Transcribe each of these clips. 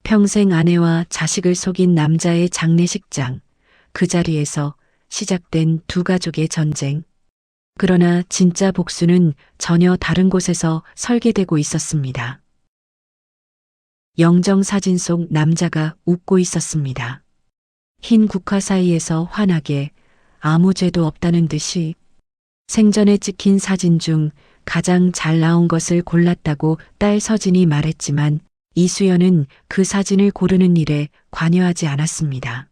평생 아내와 자식을 속인 남자의 장례식장, 그 자리에서 시작된 두 가족의 전쟁. 그러나 진짜 복수는 전혀 다른 곳에서 설계되고 있었습니다. 영정 사진 속 남자가 웃고 있었습니다. 흰 국화 사이에서 환하게 아무 죄도 없다는 듯이 생전에 찍힌 사진 중 가장 잘 나온 것을 골랐다고 딸 서진이 말했지만 이수연은 그 사진을 고르는 일에 관여하지 않았습니다.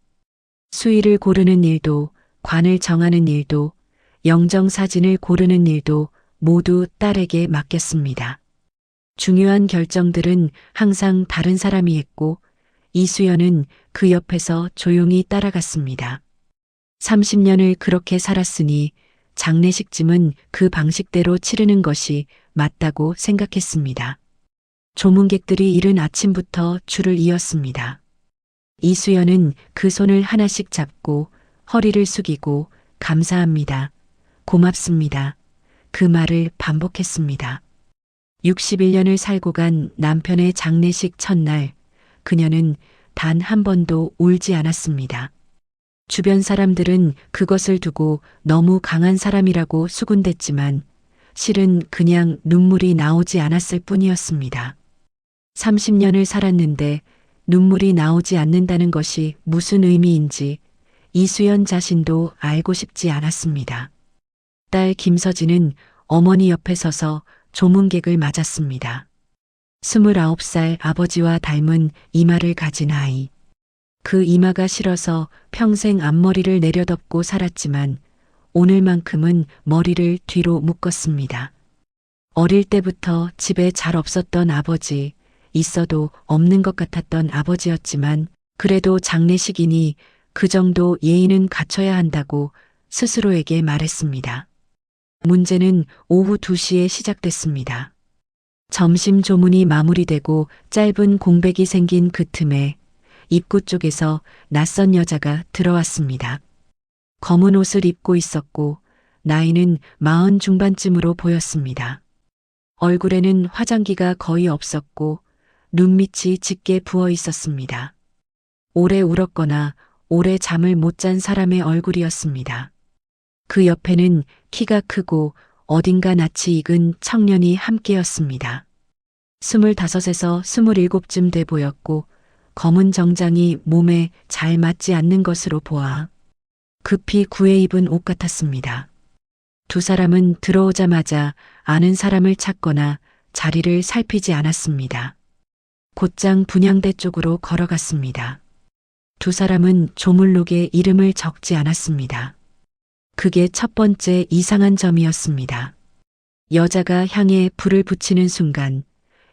수의를 고르는 일도, 관을 정하는 일도, 영정 사진을 고르는 일도 모두 딸에게 맡겼습니다. 중요한 결정들은 항상 다른 사람이 했고 이수연은 그 옆에서 조용히 따라갔습니다. 30년을 그렇게 살았으니 장례식쯤은 그 방식대로 치르는 것이 맞다고 생각했습니다. 조문객들이 이른 아침부터 줄을 이었습니다. 이수연은 그 손을 하나씩 잡고 허리를 숙이고 감사합니다. 고맙습니다. 그 말을 반복했습니다. 61년을 살고 간 남편의 장례식 첫날, 그녀는 단 한 번도 울지 않았습니다. 주변 사람들은 그것을 두고 너무 강한 사람이라고 수군댔지만 실은 그냥 눈물이 나오지 않았을 뿐이었습니다. 30년을 살았는데 눈물이 나오지 않는다는 것이 무슨 의미인지 이수연 자신도 알고 싶지 않았습니다. 딸 김서진은 어머니 옆에 서서 조문객을 맞았습니다. 29살 아버지와 닮은 이마를 가진 아이. 그 이마가 싫어서 평생 앞머리를 내려덮고 살았지만 오늘만큼은 머리를 뒤로 묶었습니다. 어릴 때부터 집에 잘 없었던 아버지, 있어도 없는 것 같았던 아버지였지만 그래도 장례식이니 그 정도 예의는 갖춰야 한다고 스스로에게 말했습니다. 문제는 오후 2시에 시작됐습니다. 점심 조문이 마무리되고 짧은 공백이 생긴 그 틈에 입구 쪽에서 낯선 여자가 들어왔습니다. 검은 옷을 입고 있었고 나이는 40 중반쯤으로 보였습니다. 얼굴에는 화장기가 거의 없었고 눈밑이 짙게 부어 있었습니다. 오래 울었거나 오래 잠을 못 잔 사람의 얼굴이었습니다. 그 옆에는 키가 크고 어딘가 낯이 익은 청년이 함께였습니다. 25에서 27쯤 돼 보였고 검은 정장이 몸에 잘 맞지 않는 것으로 보아 급히 구해 입은 옷 같았습니다. 두 사람은 들어오자마자 아는 사람을 찾거나 자리를 살피지 않았습니다. 곧장 분향대 쪽으로 걸어갔습니다. 두 사람은 조물록에 이름을 적지 않았습니다. 그게 첫 번째 이상한 점이었습니다. 여자가 향에 불을 붙이는 순간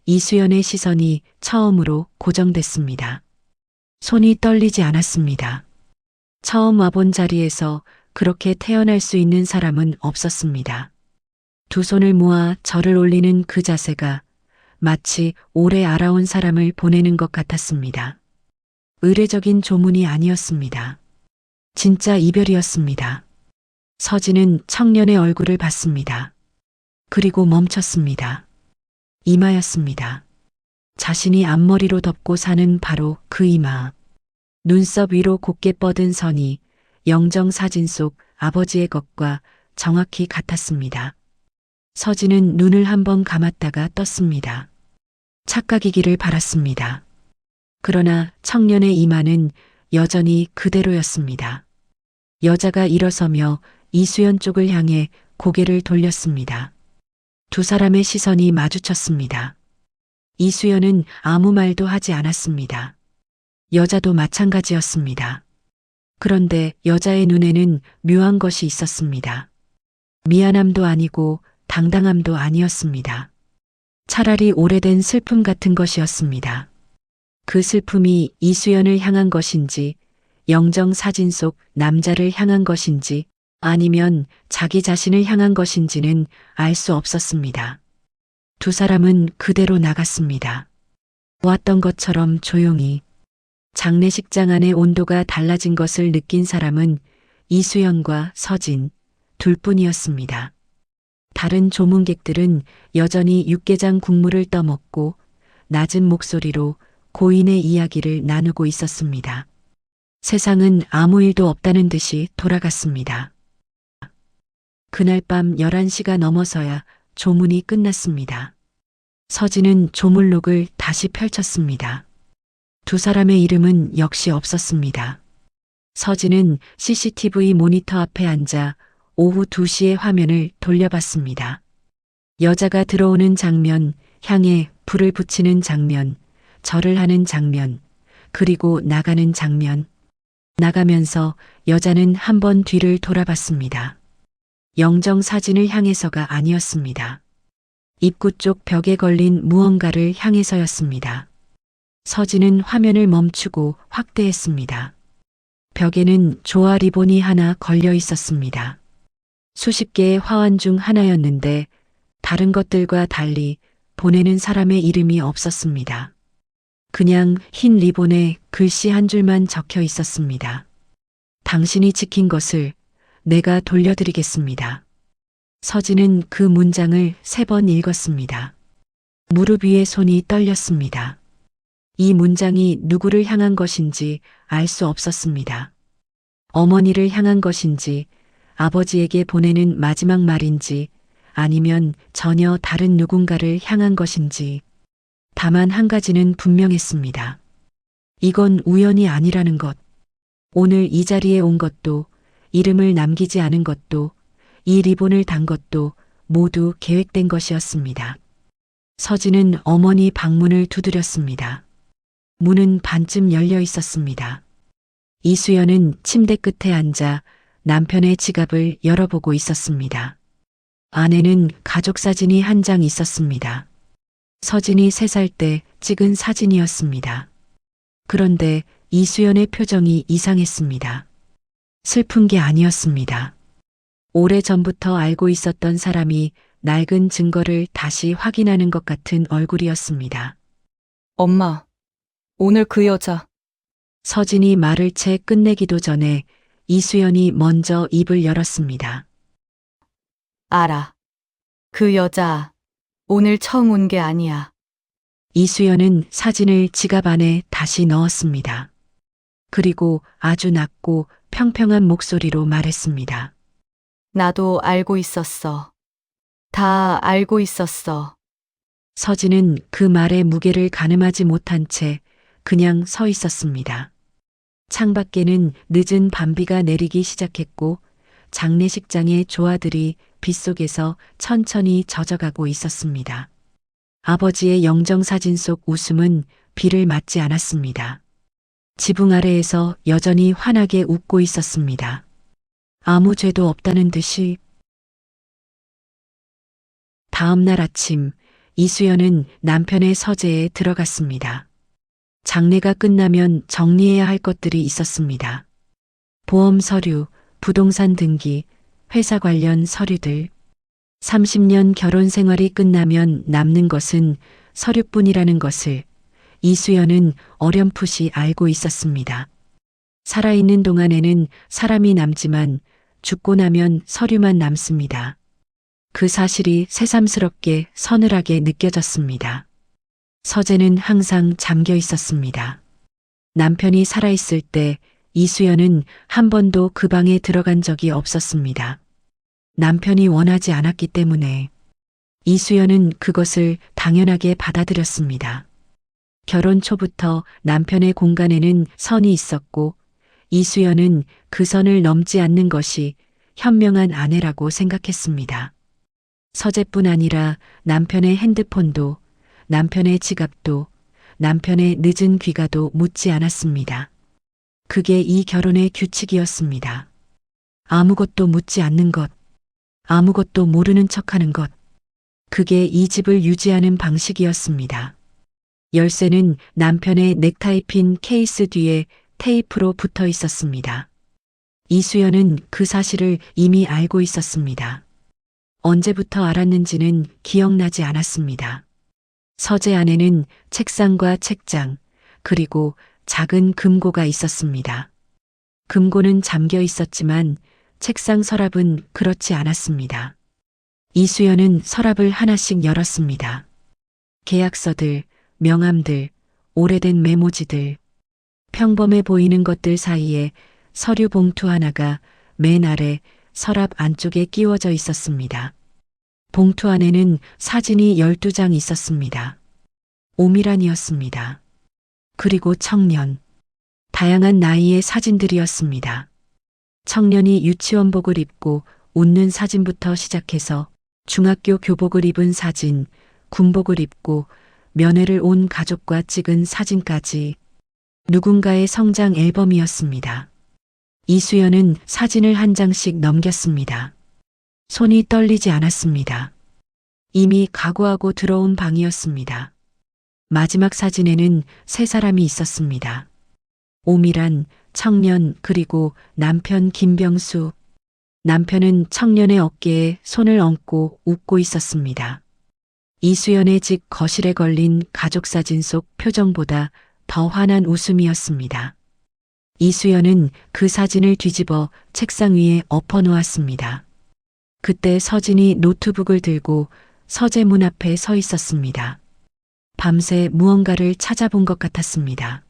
이수연의 시선이 처음으로 고정됐습니다. 손이 떨리지 않았습니다. 처음 와본 자리에서 그렇게 태어날 수 있는 사람은 없었습니다. 두 손을 모아 절을 올리는 그 자세가 마치 오래 알아온 사람을 보내는 것 같았습니다. 의례적인 조문이 아니었습니다. 진짜 이별이었습니다. 서진은 청년의 얼굴을 봤습니다. 그리고 멈췄습니다. 이마였습니다. 자신이 앞머리로 덮고 사는 바로 그 이마. 눈썹 위로 곱게 뻗은 선이 영정 사진 속 아버지의 것과 정확히 같았습니다. 서진은 눈을 한번 감았다가 떴습니다. 착각이기를 바랐습니다. 그러나 청년의 이마는 여전히 그대로였습니다. 여자가 일어서며 이수연 쪽을 향해 고개를 돌렸습니다. 두 사람의 시선이 마주쳤습니다. 이수연은 아무 말도 하지 않았습니다. 여자도 마찬가지였습니다. 그런데 여자의 눈에는 묘한 것이 있었습니다. 미안함도 아니고 당당함도 아니었습니다. 차라리 오래된 슬픔 같은 것이었습니다. 그 슬픔이 이수연을 향한 것인지, 영정 사진 속 남자를 향한 것인지, 아니면 자기 자신을 향한 것인지는 알 수 없었습니다. 두 사람은 그대로 나갔습니다. 왔던 것처럼 조용히. 장례식장 안의 온도가 달라진 것을 느낀 사람은 이수연과 서진 둘뿐이었습니다. 다른 조문객들은 여전히 육개장 국물을 떠먹고 낮은 목소리로 고인의 이야기를 나누고 있었습니다. 세상은 아무 일도 없다는 듯이 돌아갔습니다. 그날 밤 11시가 넘어서야 조문이 끝났습니다. 서진은 조물록을 다시 펼쳤습니다. 두 사람의 이름은 역시 없었습니다. 서진은 CCTV 모니터 앞에 앉아 오후 2시의 화면을 돌려봤습니다. 여자가 들어오는 장면, 향에 불을 붙이는 장면, 절을 하는 장면, 그리고 나가는 장면. 나가면서 여자는 한 번 뒤를 돌아봤습니다. 영정 사진을 향해서가 아니었습니다. 입구 쪽 벽에 걸린 무언가를 향해서였습니다. 서진은 화면을 멈추고 확대했습니다. 벽에는 조화 리본이 하나 걸려 있었습니다. 수십 개의 화환 중 하나였는데 다른 것들과 달리 보내는 사람의 이름이 없었습니다. 그냥 흰 리본에 글씨 한 줄만 적혀 있었습니다. 당신이 지킨 것을 내가 돌려드리겠습니다. 서진은 그 문장을 3번 읽었습니다. 무릎 위에 손이 떨렸습니다. 이 문장이 누구를 향한 것인지 알 수 없었습니다. 어머니를 향한 것인지, 아버지에게 보내는 마지막 말인지, 아니면 전혀 다른 누군가를 향한 것인지. 다만 한 가지는 분명했습니다. 이건 우연이 아니라는 것. 오늘 이 자리에 온 것도, 이름을 남기지 않은 것도, 이 리본을 단 것도 모두 계획된 것이었습니다. 서진은 어머니 방문을 두드렸습니다. 문은 반쯤 열려 있었습니다. 이수연은 침대 끝에 앉아 남편의 지갑을 열어보고 있었습니다. 안에는 가족 사진이 한 장 있었습니다. 서진이 3살 때 찍은 사진이었습니다. 그런데 이수연의 표정이 이상했습니다. 슬픈 게 아니었습니다. 오래전부터 알고 있었던 사람이 낡은 증거를 다시 확인하는 것 같은 얼굴이었습니다. 엄마, 오늘 그 여자. 서진이 말을 채 끝내기도 전에 이수연이 먼저 입을 열었습니다. 알아. 그 여자, 오늘 처음 온 게 아니야. 이수연은 사진을 지갑 안에 다시 넣었습니다. 그리고 아주 낮고 평평한 목소리로 말했습니다. 나도 알고 있었어. 다 알고 있었어. 서진은 그 말의 무게를 가늠하지 못한 채 그냥 서 있었습니다. 창밖에는 늦은 밤비가 내리기 시작했고 장례식장의 조화들이 빗속에서 천천히 젖어가고 있었습니다. 아버지의 영정사진 속 웃음은 비를 맞지 않았습니다. 지붕 아래에서 여전히 환하게 웃고 있었습니다. 아무 죄도 없다는 듯이. 다음 날 아침 이수연은 남편의 서재에 들어갔습니다. 장례가 끝나면 정리해야 할 것들이 있었습니다. 보험 서류, 부동산 등기, 회사 관련 서류들. 30년 결혼 생활이 끝나면 남는 것은 서류뿐이라는 것을 이수연은 어렴풋이 알고 있었습니다. 살아있는 동안에는 사람이 남지만 죽고 나면 서류만 남습니다. 그 사실이 새삼스럽게 서늘하게 느껴졌습니다. 서재는 항상 잠겨 있었습니다. 남편이 살아있을 때 이수연은 한 번도 그 방에 들어간 적이 없었습니다. 남편이 원하지 않았기 때문에 이수연은 그것을 당연하게 받아들였습니다. 결혼 초부터 남편의 공간에는 선이 있었고 이수연은 그 선을 넘지 않는 것이 현명한 아내라고 생각했습니다. 서재뿐 아니라 남편의 핸드폰도, 남편의 지갑도, 남편의 늦은 귀가도 묻지 않았습니다. 그게 이 결혼의 규칙이었습니다. 아무것도 묻지 않는 것, 아무것도 모르는 척하는 것. 그게 이 집을 유지하는 방식이었습니다. 열쇠는 남편의 넥타이 핀 케이스 뒤에 테이프로 붙어 있었습니다. 이수연은 그 사실을 이미 알고 있었습니다. 언제부터 알았는지는 기억나지 않았습니다. 서재 안에는 책상과 책장, 그리고 작은 금고가 있었습니다. 금고는 잠겨 있었지만 책상 서랍은 그렇지 않았습니다. 이수연은 서랍을 하나씩 열었습니다. 계약서들, 명함들, 오래된 메모지들, 평범해 보이는 것들 사이에 서류 봉투 하나가 맨 아래 서랍 안쪽에 끼워져 있었습니다. 봉투 안에는 사진이 12장 있었습니다. 오미란이었습니다. 그리고 청년. 다양한 나이의 사진들이었습니다. 청년이 유치원복을 입고 웃는 사진부터 시작해서 중학교 교복을 입은 사진, 군복을 입고 면회를 온 가족과 찍은 사진까지 누군가의 성장 앨범이었습니다. 이수연은 사진을 한 장씩 넘겼습니다. 손이 떨리지 않았습니다. 이미 각오하고 들어온 방이었습니다. 마지막 사진에는 세 사람이 있었습니다. 오미란, 청년, 그리고 남편 김병수. 남편은 청년의 어깨에 손을 얹고 웃고 있었습니다. 이수연의 집 거실에 걸린 가족사진 속 표정보다 더 환한 웃음이었습니다. 이수연은 그 사진을 뒤집어 책상 위에 엎어놓았습니다. 그때 서진이 노트북을 들고 서재문 앞에 서 있었습니다. 밤새 무언가를 찾아본 것 같았습니다.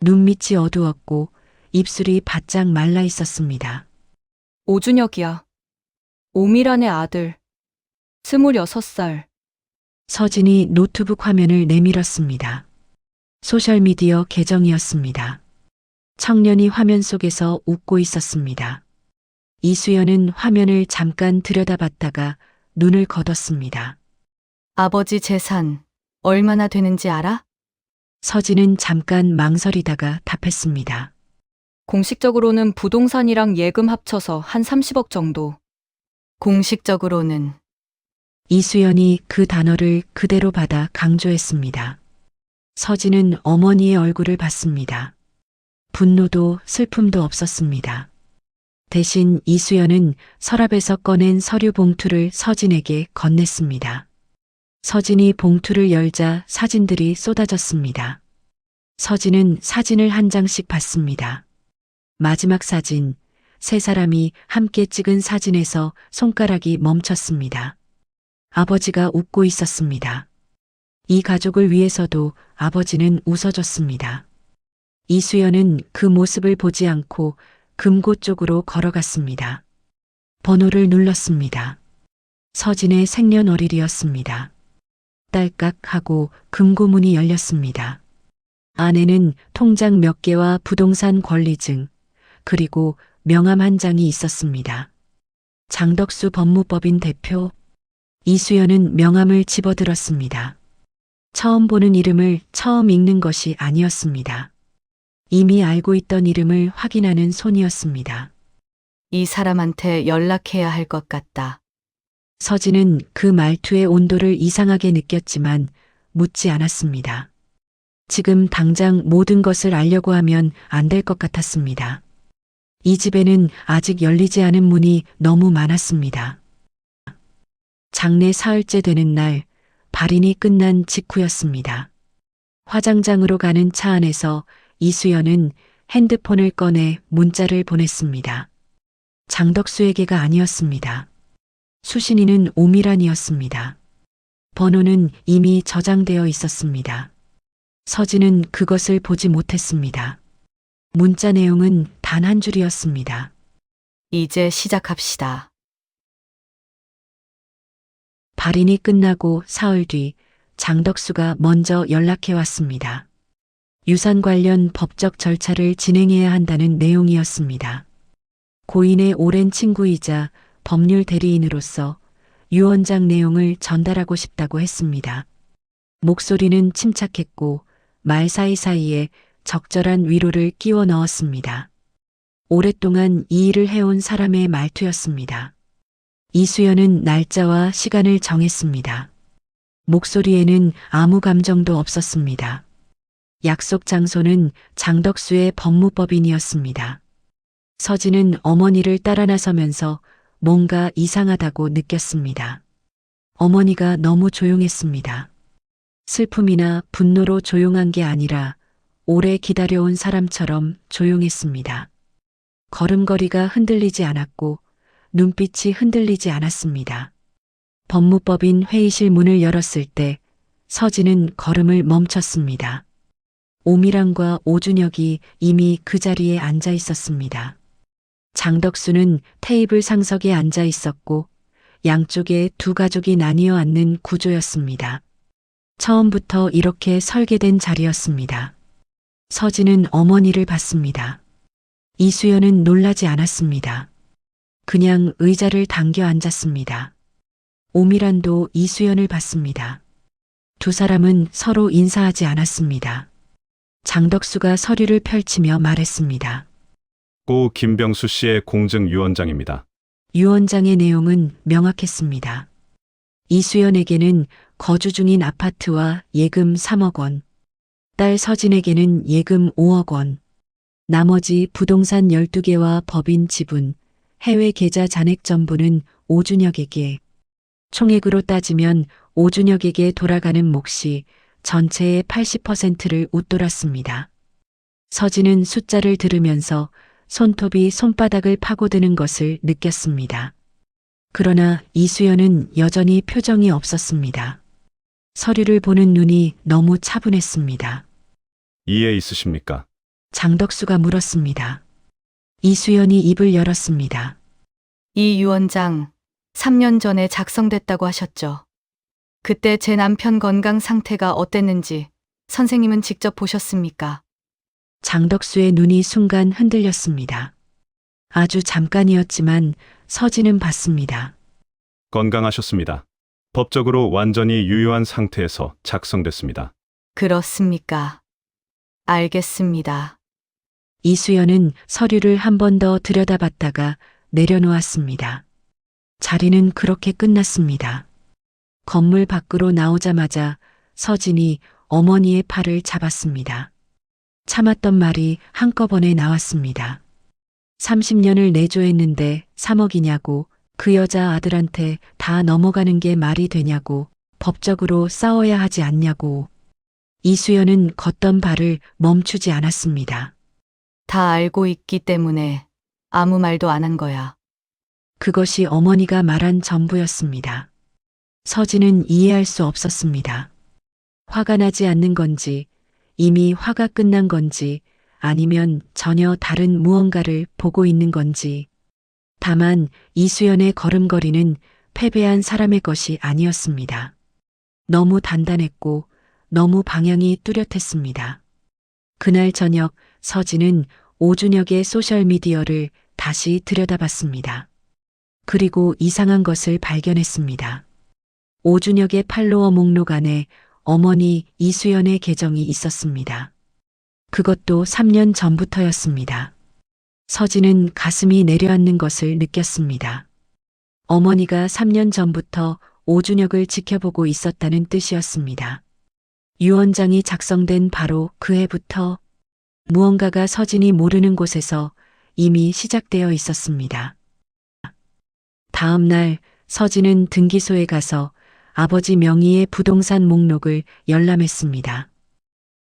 눈밑이 어두웠고 입술이 바짝 말라 있었습니다. 오준혁이야. 오미란의 아들. 26살. 서진이 노트북 화면을 내밀었습니다. 소셜미디어 계정이었습니다. 청년이 화면 속에서 웃고 있었습니다. 이수연은 화면을 잠깐 들여다봤다가 눈을 거뒀습니다. 아버지 재산 얼마나 되는지 알아? 서진은 잠깐 망설이다가 답했습니다. 공식적으로는 부동산이랑 예금 합쳐서 한 30억 정도. 공식적으로는. 이수연이 그 단어를 그대로 받아 강조했습니다. 서진은 어머니의 얼굴을 봤습니다. 분노도 슬픔도 없었습니다. 대신 이수연은 서랍에서 꺼낸 서류 봉투를 서진에게 건넸습니다. 서진이 봉투를 열자 사진들이 쏟아졌습니다. 서진은 사진을 한 장씩 봤습니다. 마지막 사진, 세 사람이 함께 찍은 사진에서 손가락이 멈췄습니다. 아버지가 웃고 있었습니다. 이 가족을 위해서도 아버지는 웃어줬습니다. 이수연은 그 모습을 보지 않고 금고 쪽으로 걸어갔습니다. 번호를 눌렀습니다. 서진의 생년월일이었습니다. 딸깍 하고 금고문이 열렸습니다. 안에는 통장 몇 개와 부동산 권리증, 그리고 명함 한 장이 있었습니다. 장덕수 법무법인 대표. 이수연은 명함을 집어들었습니다. 처음 보는 이름을 처음 읽는 것이 아니었습니다. 이미 알고 있던 이름을 확인하는 손이었습니다. 이 사람한테 연락해야 할 것 같다. 서진은 그 말투의 온도를 이상하게 느꼈지만 묻지 않았습니다. 지금 당장 모든 것을 알려고 하면 안 될 것 같았습니다. 이 집에는 아직 열리지 않은 문이 너무 많았습니다. 장례 사흘째 되는 날, 발인이 끝난 직후였습니다. 화장장으로 가는 차 안에서 이수연은 핸드폰을 꺼내 문자를 보냈습니다. 장덕수에게가 아니었습니다. 수신인은 오미란이었습니다. 번호는 이미 저장되어 있었습니다. 서진은 그것을 보지 못했습니다. 문자 내용은 단 한 줄이었습니다. 이제 시작합시다. 발인이 끝나고 사흘 뒤 장덕수가 먼저 연락해 왔습니다. 유산 관련 법적 절차를 진행해야 한다는 내용이었습니다. 고인의 오랜 친구이자 법률 대리인으로서 유언장 내용을 전달하고 싶다고 했습니다. 목소리는 침착했고 말 사이사이에 적절한 위로를 끼워 넣었습니다. 오랫동안 이 일을 해온 사람의 말투였습니다. 이수연은 날짜와 시간을 정했습니다. 목소리에는 아무 감정도 없었습니다. 약속 장소는 장덕수의 법무법인이었습니다. 서진은 어머니를 따라 나서면서 뭔가 이상하다고 느꼈습니다. 어머니가 너무 조용했습니다. 슬픔이나 분노로 조용한 게 아니라 오래 기다려온 사람처럼 조용했습니다. 걸음걸이가 흔들리지 않았고 눈빛이 흔들리지 않았습니다. 법무법인 회의실 문을 열었을 때 서진은 걸음을 멈췄습니다. 오미랑과 오준혁이 이미 그 자리에 앉아 있었습니다. 장덕수는 테이블 상석에 앉아 있었고 양쪽에 두 가족이 나뉘어 앉는 구조였습니다. 처음부터 이렇게 설계된 자리였습니다. 서진은 어머니를 봤습니다. 이수연은 놀라지 않았습니다. 그냥 의자를 당겨 앉았습니다. 오미란도 이수연을 봤습니다. 두 사람은 서로 인사하지 않았습니다. 장덕수가 서류를 펼치며 말했습니다. 고 김병수 씨의 공증유언장입니다. 유언장의 내용은 명확했습니다. 이수연에게는 거주 중인 아파트와 예금 3억 원, 딸 서진에게는 예금 5억 원, 나머지 부동산 12개와 법인 지분, 해외 계좌 잔액 전부는 오준혁에게, 총액으로 따지면 오준혁에게 돌아가는 몫이 전체의 80%를 웃돌았습니다. 서진은 숫자를 들으면서 손톱이 손바닥을 파고드는 것을 느꼈습니다. 그러나 이수연은 여전히 표정이 없었습니다. 서류를 보는 눈이 너무 차분했습니다. 이해 있으십니까? 장덕수가 물었습니다. 이수연이 입을 열었습니다. 이 유언장 3년 전에 작성됐다고 하셨죠. 그때 제 남편 건강 상태가 어땠는지 선생님은 직접 보셨습니까? 장덕수의 눈이 순간 흔들렸습니다. 아주 잠깐이었지만 서진은 봤습니다. 건강하셨습니다. 법적으로 완전히 유효한 상태에서 작성됐습니다. 그렇습니까? 알겠습니다. 이수연은 서류를 한 번 더 들여다봤다가 내려놓았습니다. 자리는 그렇게 끝났습니다. 건물 밖으로 나오자마자 서진이 어머니의 팔을 잡았습니다. 참았던 말이 한꺼번에 나왔습니다. 30년을 내조했는데 3억이냐고, 그 여자 아들한테 다 넘어가는 게 말이 되냐고, 법적으로 싸워야 하지 않냐고. 이수연은 걷던 발을 멈추지 않았습니다. 다 알고 있기 때문에 아무 말도 안 한 거야. 그것이 어머니가 말한 전부였습니다. 서진은 이해할 수 없었습니다. 화가 나지 않는 건지, 이미 화가 끝난 건지, 아니면 전혀 다른 무언가를 보고 있는 건지. 다만 이수연의 걸음걸이는 패배한 사람의 것이 아니었습니다. 너무 단단했고 너무 방향이 뚜렷했습니다. 그날 저녁 서진은 오준혁의 소셜미디어를 다시 들여다봤습니다. 그리고 이상한 것을 발견했습니다. 오준혁의 팔로워 목록 안에 어머니 이수연의 계정이 있었습니다. 그것도 3년 전부터였습니다. 서진은 가슴이 내려앉는 것을 느꼈습니다. 어머니가 3년 전부터 오준혁을 지켜보고 있었다는 뜻이었습니다. 유언장이 작성된 바로 그 해부터 무언가가 서진이 모르는 곳에서 이미 시작되어 있었습니다. 다음 날 서진은 등기소에 가서 아버지 명의의 부동산 목록을 열람했습니다.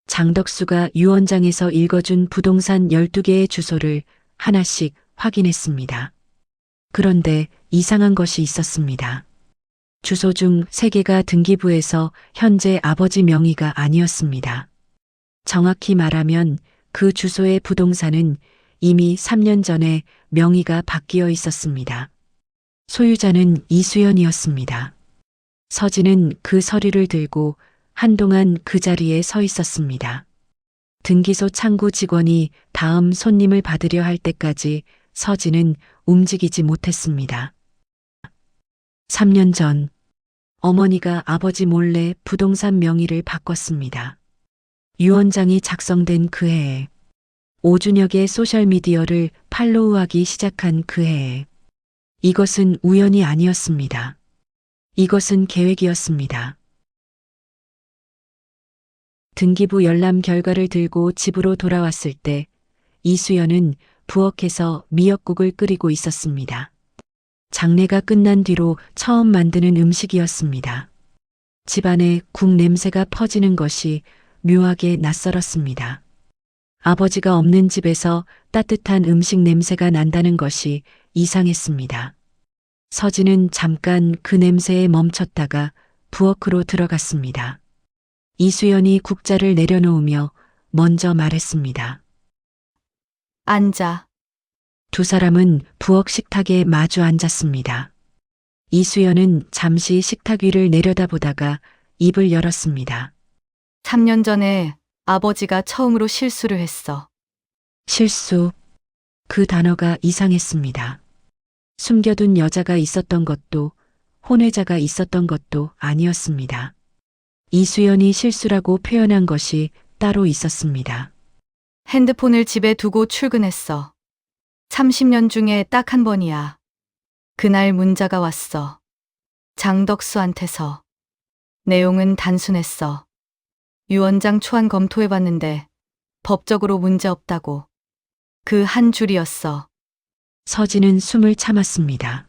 장덕수가 유언장에서 읽어준 부동산 12개의 주소를 하나씩 확인했습니다. 그런데 이상한 것이 있었습니다. 주소 중 3개가 등기부에서 현재 아버지 명의가 아니었습니다. 정확히 말하면 그 주소의 부동산은 이미 3년 전에 명의가 바뀌어 있었습니다. 소유자는 이수연이었습니다. 서진은 그 서류를 들고 한동안 그 자리에 서 있었습니다. 등기소 창구 직원이 다음 손님을 받으려 할 때까지 서진은 움직이지 못했습니다. 3년 전 어머니가 아버지 몰래 부동산 명의를 바꿨습니다. 유언장이 작성된 그 해에, 오준혁의 소셜미디어를 팔로우하기 시작한 그 해에, 이것은 우연이 아니었습니다. 이것은 계획이었습니다. 등기부 열람 결과를 들고 집으로 돌아왔을 때 이수연은 부엌에서 미역국을 끓이고 있었습니다. 장례가 끝난 뒤로 처음 만드는 음식이었습니다. 집안에 국 냄새가 퍼지는 것이 묘하게 낯설었습니다. 아버지가 없는 집에서 따뜻한 음식 냄새가 난다는 것이 이상했습니다. 서진은 잠깐 그 냄새에 멈췄다가 부엌으로 들어갔습니다. 이수연이 국자를 내려놓으며 먼저 말했습니다. 앉아. 두 사람은 부엌 식탁에 마주 앉았습니다. 이수연은 잠시 식탁 위를 내려다보다가 입을 열었습니다. 3년 전에 아버지가 처음으로 실수를 했어. 실수. 그 단어가 이상했습니다. 숨겨둔 여자가 있었던 것도 혼외자가 있었던 것도 아니었습니다. 이수연이 실수라고 표현한 것이 따로 있었습니다. 핸드폰을 집에 두고 출근했어. 30년 중에 딱 한 번이야. 그날 문자가 왔어. 장덕수한테서. 내용은 단순했어. 유원장 초안 검토해봤는데 법적으로 문제 없다고. 그 한 줄이었어. 서진은 숨을 참았습니다.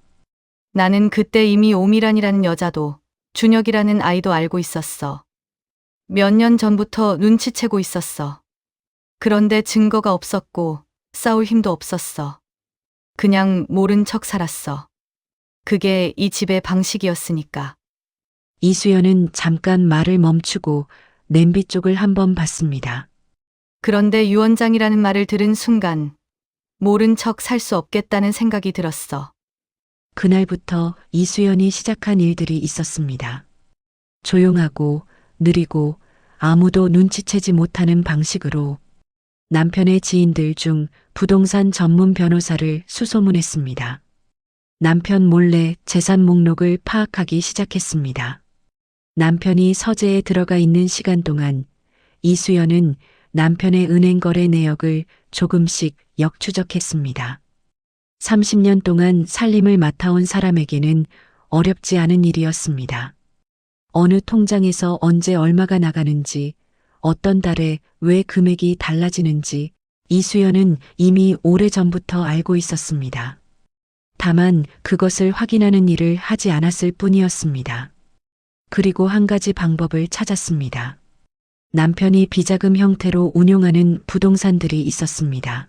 나는 그때 이미 오미란이라는 여자도 준혁이라는 아이도 알고 있었어. 몇 년 전부터 눈치채고 있었어. 그런데 증거가 없었고 싸울 힘도 없었어. 그냥 모른 척 살았어. 그게 이 집의 방식이었으니까. 이수연은 잠깐 말을 멈추고 냄비 쪽을 한번 봤습니다. 그런데 유원장이라는 말을 들은 순간 모른 척 살 수 없겠다는 생각이 들었어. 그날부터 이수연이 시작한 일들이 있었습니다. 조용하고 느리고 아무도 눈치채지 못하는 방식으로 남편의 지인들 중 부동산 전문 변호사를 수소문했습니다. 남편 몰래 재산 목록을 파악하기 시작했습니다. 남편이 서재에 들어가 있는 시간 동안 이수연은 남편의 은행 거래 내역을 조금씩 역추적했습니다. 30년 동안 살림을 맡아온 사람에게는 어렵지 않은 일이었습니다. 어느 통장에서 언제 얼마가 나가는지, 어떤 달에 왜 금액이 달라지는지 이수연은 이미 오래전부터 알고 있었습니다. 다만 그것을 확인하는 일을 하지 않았을 뿐이었습니다. 그리고 한 가지 방법을 찾았습니다. 남편이 비자금 형태로 운용하는 부동산들이 있었습니다.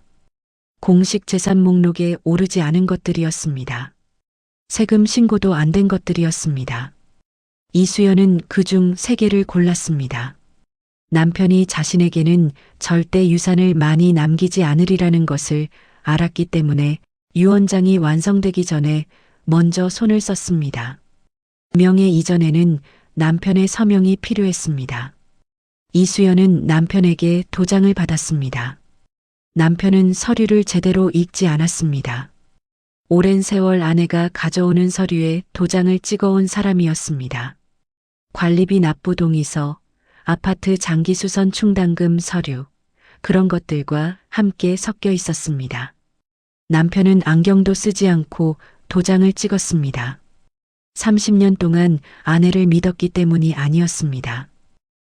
공식 재산 목록에 오르지 않은 것들이었습니다. 세금 신고도 안 된 것들이었습니다. 이수연은 그중 3개를 골랐습니다. 남편이 자신에게는 절대 유산을 많이 남기지 않으리라는 것을 알았기 때문에 유언장이 완성되기 전에 먼저 손을 썼습니다. 명예 이전에는 남편의 서명이 필요했습니다. 이수연은 남편에게 도장을 받았습니다. 남편은 서류를 제대로 읽지 않았습니다. 오랜 세월 아내가 가져오는 서류에 도장을 찍어온 사람이었습니다. 관리비 납부 동의서, 아파트 장기수선 충당금 서류, 그런 것들과 함께 섞여 있었습니다. 남편은 안경도 쓰지 않고 도장을 찍었습니다. 30년 동안 아내를 믿었기 때문이 아니었습니다.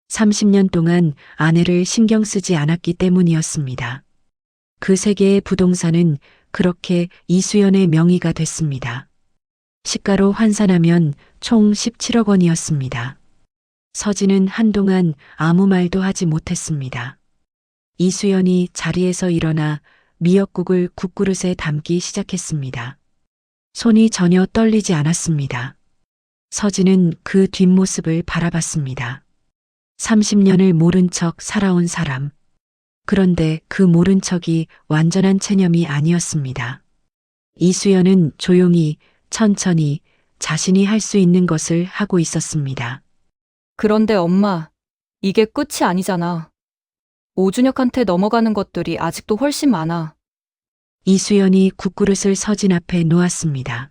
30년 동안 아내를 신경 쓰지 않았기 때문이었습니다. 그 3개의 부동산은 그렇게 이수연의 명의가 됐습니다. 시가로 환산하면 총 17억 원이었습니다. 서진은 한동안 아무 말도 하지 못했습니다. 이수연이 자리에서 일어나 미역국을 국그릇에 담기 시작했습니다. 손이 전혀 떨리지 않았습니다. 서진은 그 뒷모습을 바라봤습니다. 30년을 모른 척 살아온 사람. 그런데 그 모른 척이 완전한 체념이 아니었습니다. 이수연은 조용히, 천천히 자신이 할 수 있는 것을 하고 있었습니다. 그런데 엄마, 이게 끝이 아니잖아. 오준혁한테 넘어가는 것들이 아직도 훨씬 많아. 이수연이 국그릇을 서진 앞에 놓았습니다.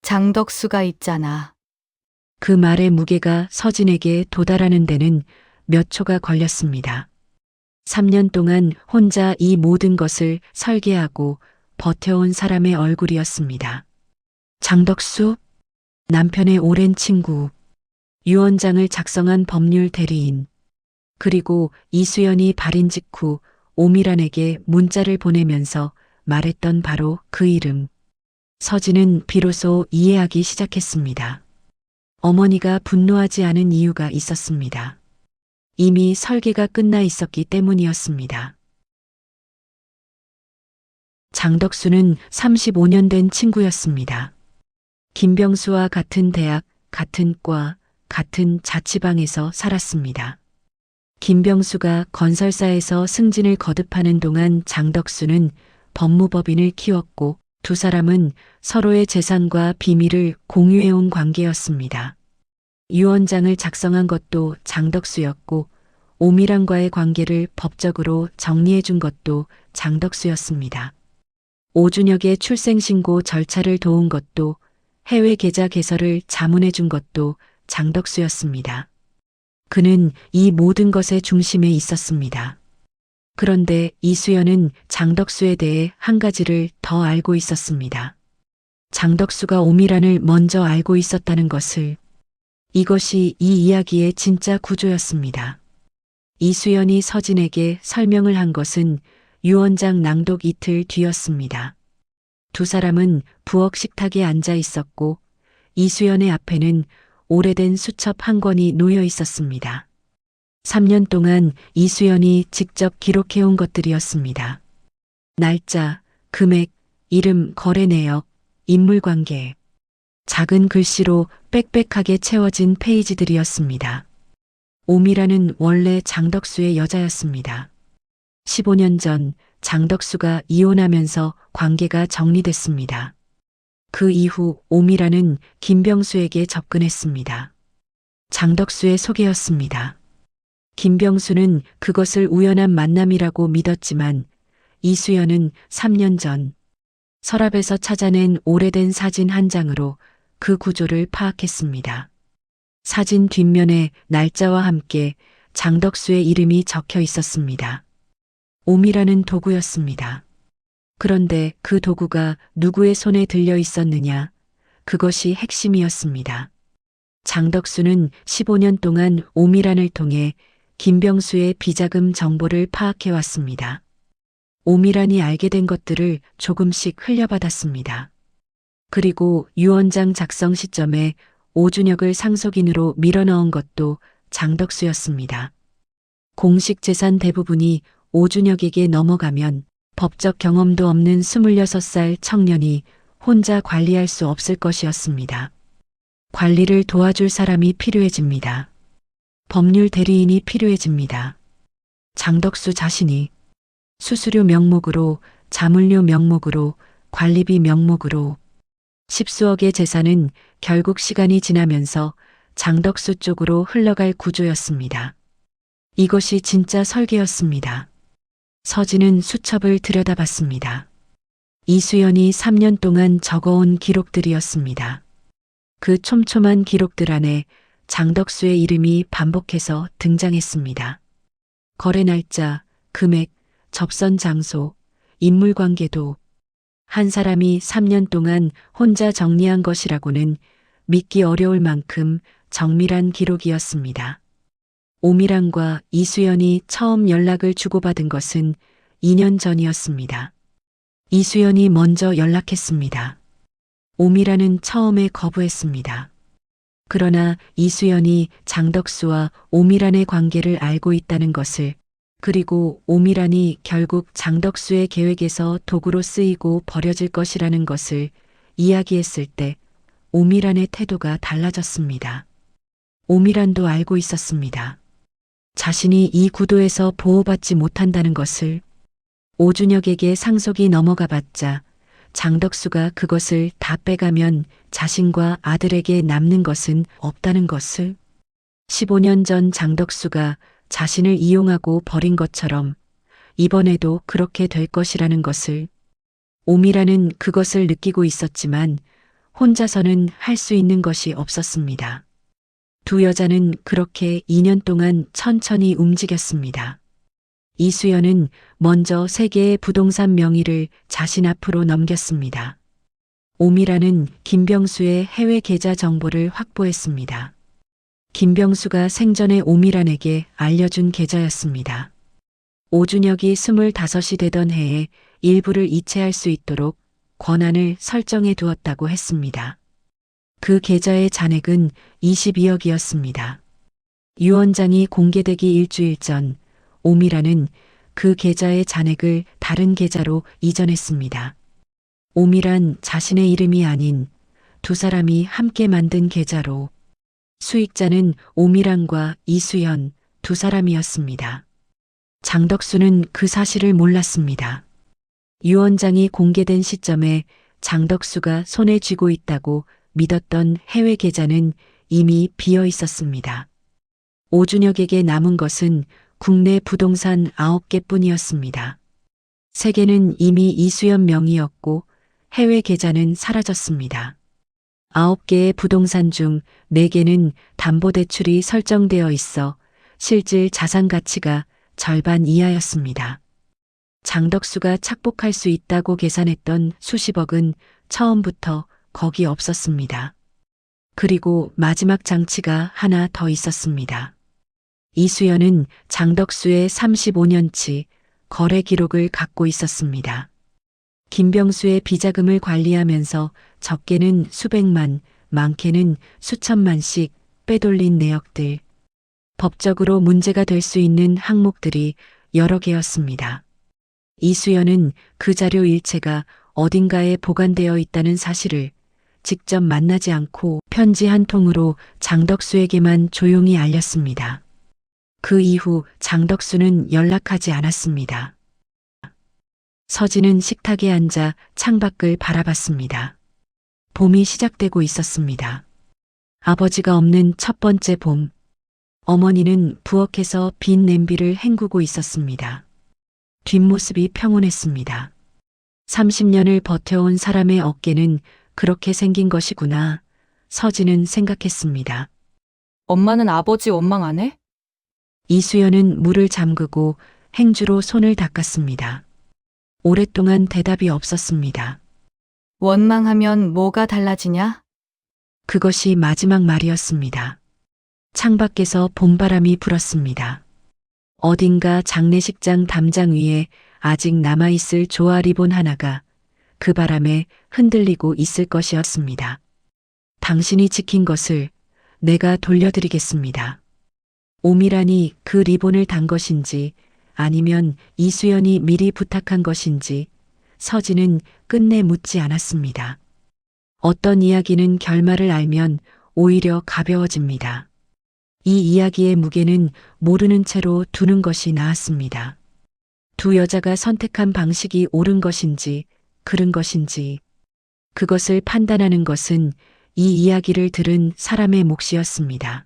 장덕수가 있잖아. 그 말의 무게가 서진에게 도달하는 데는 몇 초가 걸렸습니다. 3년 동안 혼자 이 모든 것을 설계하고 버텨온 사람의 얼굴이었습니다. 장덕수? 남편의 오랜 친구, 유언장을 작성한 법률 대리인, 그리고 이수연이 발인 직후 오미란에게 문자를 보내면서 말했던 바로 그 이름. 서진은 비로소 이해하기 시작했습니다. 어머니가 분노하지 않은 이유가 있었습니다. 이미 설계가 끝나 있었기 때문이었습니다. 장덕수는 35년 된 친구였습니다. 김병수와 같은 대학, 같은 과, 같은 자취방에서 살았습니다. 김병수가 건설사에서 승진을 거듭하는 동안 장덕수는 법무법인을 키웠고 두 사람은 서로의 재산과 비밀을 공유해온 관계였습니다. 유언장을 작성한 것도 장덕수였고 오미란과의 관계를 법적으로 정리해준 것도 장덕수였습니다. 오준혁의 출생신고 절차를 도운 것도 해외 계좌 개설을 자문해준 것도 장덕수였습니다. 그는 이 모든 것의 중심에 있었습니다. 그런데 이수연은 장덕수에 대해 한 가지를 더 알고 있었습니다. 장덕수가 오미란을 먼저 알고 있었다는 것을. 이것이 이 이야기의 진짜 구조였습니다. 이수연이 서진에게 설명을 한 것은 유언장 낭독 이틀 뒤였습니다. 두 사람은 부엌 식탁에 앉아 있었고 이수연의 앞에는 오래된 수첩 한 권이 놓여 있었습니다. 3년 동안 이수연이 직접 기록해온 것들이었습니다. 날짜, 금액, 이름, 거래 내역, 인물관계. 작은 글씨로 빽빽하게 채워진 페이지들이었습니다. 오미라는 원래 장덕수의 여자였습니다. 15년 전 장덕수가 이혼하면서 관계가 정리됐습니다. 그 이후 오미라는 김병수에게 접근했습니다. 장덕수의 소개였습니다. 김병수는 그것을 우연한 만남이라고 믿었지만 이수연은 3년 전 서랍에서 찾아낸 오래된 사진 한 장으로 그 구조를 파악했습니다. 사진 뒷면에 날짜와 함께 장덕수의 이름이 적혀 있었습니다. 오미라는 도구였습니다. 그런데 그 도구가 누구의 손에 들려 있었느냐? 그것이 핵심이었습니다. 장덕수는 15년 동안 오미란을 통해 김병수의 비자금 정보를 파악해왔습니다. 오미란이 알게 된 것들을 조금씩 흘려받았습니다. 그리고 유언장 작성 시점에 오준혁을 상속인으로 밀어넣은 것도 장덕수였습니다. 공식 재산 대부분이 오준혁에게 넘어가면 법적 경험도 없는 26살 청년이 혼자 관리할 수 없을 것이었습니다. 관리를 도와줄 사람이 필요해집니다. 법률 대리인이 필요해집니다. 장덕수 자신이 수수료 명목으로, 자문료 명목으로, 관리비 명목으로 10수억의 재산은 결국 시간이 지나면서 장덕수 쪽으로 흘러갈 구조였습니다. 이것이 진짜 설계였습니다. 서진은 수첩을 들여다봤습니다. 이수연이 3년 동안 적어온 기록들이었습니다. 그 촘촘한 기록들 안에 장덕수의 이름이 반복해서 등장했습니다. 거래 날짜, 금액, 접선 장소, 인물관계도 한 사람이 3년 동안 혼자 정리한 것이라고는 믿기 어려울 만큼 정밀한 기록이었습니다. 오미란과 이수연이 처음 연락을 주고받은 것은 2년 전이었습니다. 이수연이 먼저 연락했습니다. 오미란은 처음에 거부했습니다. 그러나 이수연이 장덕수와 오미란의 관계를 알고 있다는 것을, 그리고 오미란이 결국 장덕수의 계획에서 도구로 쓰이고 버려질 것이라는 것을 이야기했을 때 오미란의 태도가 달라졌습니다. 오미란도 알고 있었습니다. 자신이 이 구도에서 보호받지 못한다는 것을. 오준혁에게 상속이 넘어가 봤자 장덕수가 그것을 다 빼가면 자신과 아들에게 남는 것은 없다는 것을. 15년 전 장덕수가 자신을 이용하고 버린 것처럼 이번에도 그렇게 될 것이라는 것을. 오미라는 그것을 느끼고 있었지만 혼자서는 할 수 있는 것이 없었습니다. 두 여자는 그렇게 2년 동안 천천히 움직였습니다. 이수연은 먼저 3개의 부동산 명의를 자신 앞으로 넘겼습니다. 오미라는 김병수의 해외 계좌 정보를 확보했습니다. 김병수가 생전에 오미란에게 알려준 계좌였습니다. 오준혁이 25이 되던 해에 일부를 이체할 수 있도록 권한을 설정해 두었다고 했습니다. 그 계좌의 잔액은 22억이었습니다. 유언장이 공개되기 일주일 전 오미란은 그 계좌의 잔액을 다른 계좌로 이전했습니다. 오미란 자신의 이름이 아닌 두 사람이 함께 만든 계좌로. 수익자는 오미란과 이수연, 두 사람이었습니다. 장덕수는 그 사실을 몰랐습니다. 유 원장이 공개된 시점에 장덕수가 손에 쥐고 있다고 믿었던 해외 계좌는 이미 비어 있었습니다. 오준혁에게 남은 것은 국내 부동산 9개뿐이었습니다. 3개는 이미 이수연 명의였고 해외 계좌는 사라졌습니다. 9개의 부동산 중 4개는 담보대출이 설정되어 있어 실질 자산 가치가 절반 이하였습니다. 장덕수가 착복할 수 있다고 계산했던 수십억은 처음부터 거기 없었습니다. 그리고 마지막 장치가 하나 더 있었습니다. 이수연은 장덕수의 35년치 거래 기록을 갖고 있었습니다. 김병수의 비자금을 관리하면서 적게는 수백만, 많게는 수천만씩 빼돌린 내역들. 법적으로 문제가 될 수 있는 항목들이 여러 개였습니다. 이수연은 그 자료 일체가 어딘가에 보관되어 있다는 사실을 직접 만나지 않고 편지 한 통으로 장덕수에게만 조용히 알렸습니다. 그 이후 장덕수는 연락하지 않았습니다. 서진은 식탁에 앉아 창밖을 바라봤습니다. 봄이 시작되고 있었습니다. 아버지가 없는 첫 번째 봄. 어머니는 부엌에서 빈 냄비를 헹구고 있었습니다. 뒷모습이 평온했습니다. 30년을 버텨온 사람의 어깨는 그렇게 생긴 것이구나. 서진은 생각했습니다. 엄마는 아버지 원망 안 해? 이수연은 물을 잠그고 행주로 손을 닦았습니다. 오랫동안 대답이 없었습니다. 원망하면 뭐가 달라지냐? 그것이 마지막 말이었습니다. 창밖에서 봄바람이 불었습니다. 어딘가 장례식장 담장 위에 아직 남아있을 조화 리본 하나가 그 바람에 흔들리고 있을 것이었습니다. 당신이 지킨 것을 내가 돌려드리겠습니다. 오미란이 그 리본을 단 것인지 아니면 이수연이 미리 부탁한 것인지 서진은 끝내 묻지 않았습니다. 어떤 이야기는 결말을 알면 오히려 가벼워집니다. 이 이야기의 무게는 모르는 채로 두는 것이 나았습니다. 두 여자가 선택한 방식이 옳은 것인지 그른 것인지 그것을 판단하는 것은 이 이야기를 들은 사람의 몫이었습니다.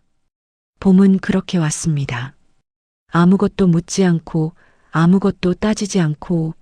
봄은 그렇게 왔습니다. 아무것도 묻지 않고 아무것도 따지지 않고